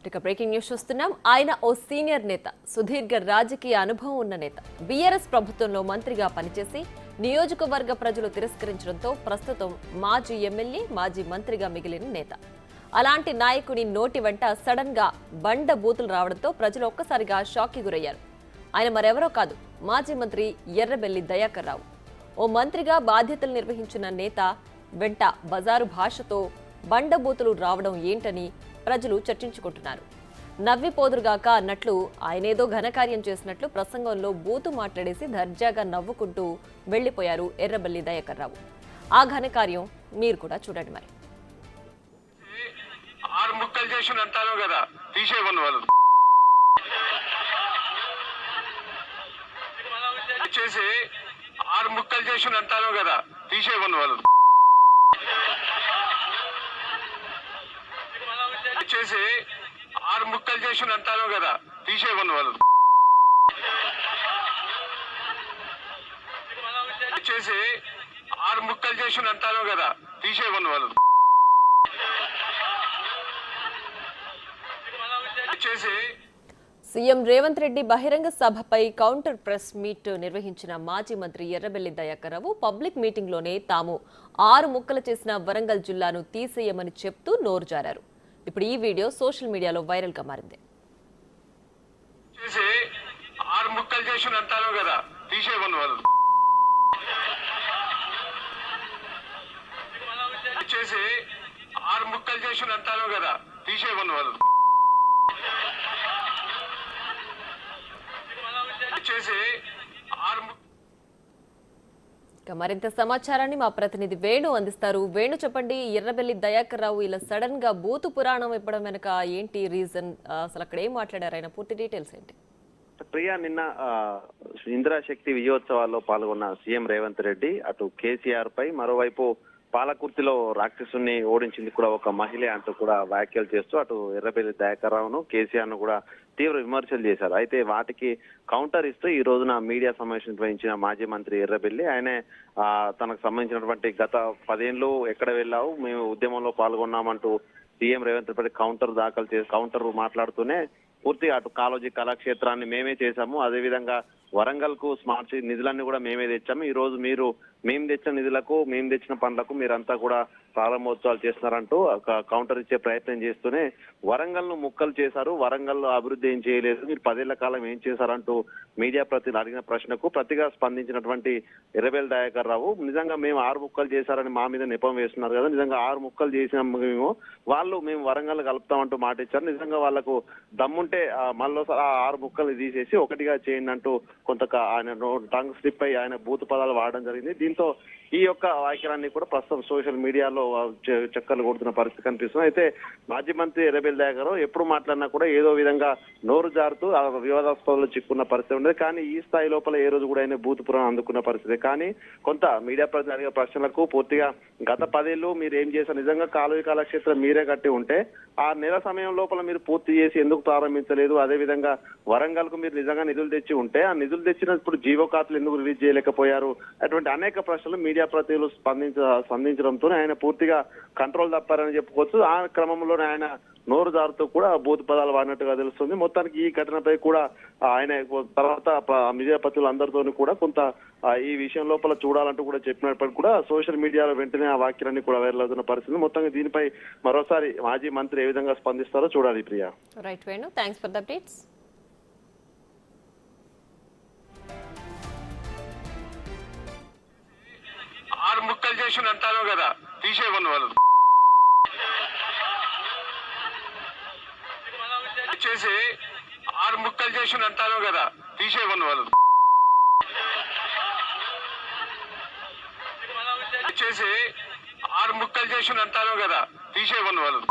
ఇక breaking news చూస్తున్నాం. ఆయన ఓ సీనియర్ నేత, సుదీర్ఘ రాజకీయ అనుభవం ఉన్న నేత. బీఆర్ఎస్ ప్రభుత్వంలో మంత్రిగా పనిచేసి నియోజకవర్గ ప్రజలు తిరస్కరించడంతో ప్రస్తుతం మాజీ ఎమ్మెల్యే, మాజీ మంత్రిగా మిగిలిన నేత. అలాంటి నాయకుడి నోటి వెంట సడన్ గా బండ బూతులు రావడంతో ప్రజలు ఒక్కసారిగా షాక్కి గురయ్యారు. ఆయన మరెవరో కాదు, మాజీ మంత్రి ఎర్రబెల్లి దయాకర్ రావు. ఓ మంత్రిగా బాధ్యతలు నిర్వహించిన నేత వెంట బజారు భాషతో బండబూతులు రావడం ఏంటని ప్రజలు చర్చించుకుంటున్నారు. నవ్విపోదురుగాక అన్నట్లు ఆయనేదో ఘనకార్యం చేసినట్లు ప్రసంగంలో బూతు మాట్లాడేసి దర్జాగా నవ్వుకుంటూ వెళ్లిపోయారు ఎర్రబెల్లి దయాకర్ రావు. ఆ ఘనకార్యం మీరు కూడా చూడండి. మరి ఆరు ముక్కలు చేసి అంటాను కదా, తీసేయమని వాళ్ళు చేసి ఆరు ముక్కలు చేసి అంటాను కదా, తీసేయమని వాళ్ళు చేసి ఆరు ముక్కలు చేసి అంటాను కదా, తీసేయమని వాళ్ళు చేసి ఆరు ముక్కలు చేసి అంటాను కదా, తీసేయమని వాళ్ళు చేసి. సీఎం రేవంత్ రెడ్డి బహిరంగ సభపై కౌంటర్ ప్రెస్ మీట్ నిర్వహించిన మాజీ మంత్రి ఎర్రబెల్లి దయాకర్ రావు పబ్లిక్ మీటింగ్ లోనే తాము 6 ముక్కలు చేసిన వరంగల్ జిల్లాను తీసేయమని చెప్తూ నోరు జారారు. ఇప్పుడు ఈ వీడియో సోషల్ మీడియాలో వైరల్ గా మారింది. చేసి 6 ముక్కలు చేసి అంటాను కదా, తీసేయమని వాళ్ళు చేసి 6 ముక్కలు చేసి అంటాను కదా, తీసేయమని వాళ్ళు చేసి 6. మరింత సమాచారాన్ని మా ప్రతినిధి వేణు అందిస్తారు. వేణు, చెప్పండి, ఎర్రబెల్లి దయాకర్ రావు ఇలా సడన్ గా బూతు పురాణం ఇవ్వడం వెనక ఏంటి రీజన్? అసలు అక్కడ ఏం మాట్లాడారు? ఆయన పూర్తి డీటెయిల్స్ ఏంటి? ప్రియా, నిన్న ఇందిరాశక్తి విజయోత్సవాల్లో పాల్గొన్న సీఎం రేవంత్ రెడ్డి అటు కేసీఆర్ పై, మరోవైపు పాలకుర్తిలో రాక్షసుని ఓడించింది కూడా ఒక మహిళ అంటూ కూడా వ్యాఖ్యలు చేస్తూ అటు ఎర్రబెల్లి దయాకర్ రావును, కేసీఆర్ ను కూడా తీవ్ర విమర్శలు చేశారు. అయితే వాటికి కౌంటర్ ఇస్తూ ఈ రోజున మీడియా సమావేశం నిర్వహించిన మాజీ మంత్రి ఎర్రబెల్లి ఆయనే తనకు సంబంధించినటువంటి గత 10 ఏళ్ళు ఎక్కడ వెళ్ళావు, మేము ఉద్యమంలో పాల్గొన్నామంటూ సీఎం రేవంత్ రెడ్డి కౌంటర్ మాట్లాడుతూనే పూర్తిగా అటు కాళోజీ కళాక్షేత్రాన్ని మేమే చేశాము, అదేవిధంగా వరంగల్ కు స్మార్ట్ సిటీ నిధులన్నీ కూడా మేమే తెచ్చాము, ఈ రోజు మేము తెచ్చిన నిధులకు, మేము తెచ్చిన పనులకు మీరంతా కూడా ప్రారంభోత్సవాలు చేస్తున్నారంటూ కౌంటర్ ఇచ్చే ప్రయత్నం చేస్తూనే వరంగల్ ను ముక్కలు చేశారు, వరంగల్ లో అభివృద్ధి ఏం చేయలేదు, మీరు 10 ఏళ్ల కాలం ఏం చేశారంటూ మీడియా ప్రతినిధులు అడిగిన ప్రశ్నకు ప్రతిగా స్పందించినటువంటి ఎర్రబెల్లి దయాకర్ రావు, నిజంగా మేము 6 ముక్కలు చేశారని మా మీద నెపం వేస్తున్నారు కదా, నిజంగా 6 ముక్కలు చేసిన మేము వరంగల్ కలుపుతామంటూ మాట ఇచ్చారు, నిజంగా వాళ్లకు దమ్ముంటే మళ్ళీసారి 6 ముక్కలు తీసేసి ఒకటిగా చేయండి అంటూ కొంత ఆయన టంగ్ స్లిప్ అయి ఆయన బూతు పదాలు వాడడం జరిగింది. దీంతో ఈ యొక్క వ్యాఖ్యలన్నీ కూడా ప్రస్తుతం సోషల్ మీడియాలో చక్కర్లు కొడుతున్న పరిస్థితి కనిపిస్తుంది. అయితే మాజీ మంత్రి ఎర్రబెల్లి దయాకర్ రావు ఎప్పుడు మాట్లాడినా కూడా ఏదో విధంగా నోరు జారుతూ వివాదాస్పదంలో చిక్కున్న పరిస్థితి ఉండేది. కానీ ఈ స్థాయి లోపల ఏ రోజు కూడా ఆయన బూతు పురాణం అందుకున్న పరిస్థితి. కానీ కొంత మీడియా ప్రతినిధులు అడిగే ప్రశ్నలకు పూర్తిగా గత 10 ఏళ్ళు మీరు ఏం చేశారు, నిజంగా కాళోజీ కళాక్షేత్రం మీరే కట్టి ఉంటే ఆ నెల సమయం లోపల మీరు పూర్తి చేసి ఎందుకు ప్రారంభించలేదు, అదేవిధంగా వరంగల్ కు మీరు నిజంగా నిధులు తెచ్చి ఉంటే ఆ నిధులు తెచ్చినప్పుడు జీవో కాపీలు ఎందుకు రిలీజ్ చేయలేకపోయారు, అటువంటి అనేక ప్రశ్నలు మీడియా ప్రతినిధులు స్పందించడంతో ఆయన పూర్తిగా కంట్రోల్ తప్పారని చెప్పుకోవచ్చు. ఆ క్రమంలోనే ఆయన నోరు జారుతూ కూడా బూతు పదాలు వాడినట్టుగా తెలుస్తుంది. మొత్తానికి ఈ ఘటనపై కూడా ఆయన తర్వాత మీడియా ప్రతినిధులు అందరితో కూడా కొంత ఈ విషయం లోపల చూడాలంటూ కూడా చెప్పినప్పటికీ కూడా సోషల్ మీడియాలో వెంటనే ఆ వాక్యాలన్నీ కూడా వైరల్ అవుతున్న పరిస్థితి. మొత్తంగా దీనిపై మరోసారి మాజీ మంత్రి ఏ విధంగా స్పందిస్తారో చూడాలి. Priya, right Venu, thanks for the updates. 6 ముక్కలు చేసి అంటాను కదా, తీసేయమని వాళ్ళు చేసి 6 ముక్కలు చేసి అంటాను కదా, తీసేయమని వాళ్ళు చేసి 6 ముక్కలు చేసి అంటాను కదా, తీసేయమని వాళ్ళు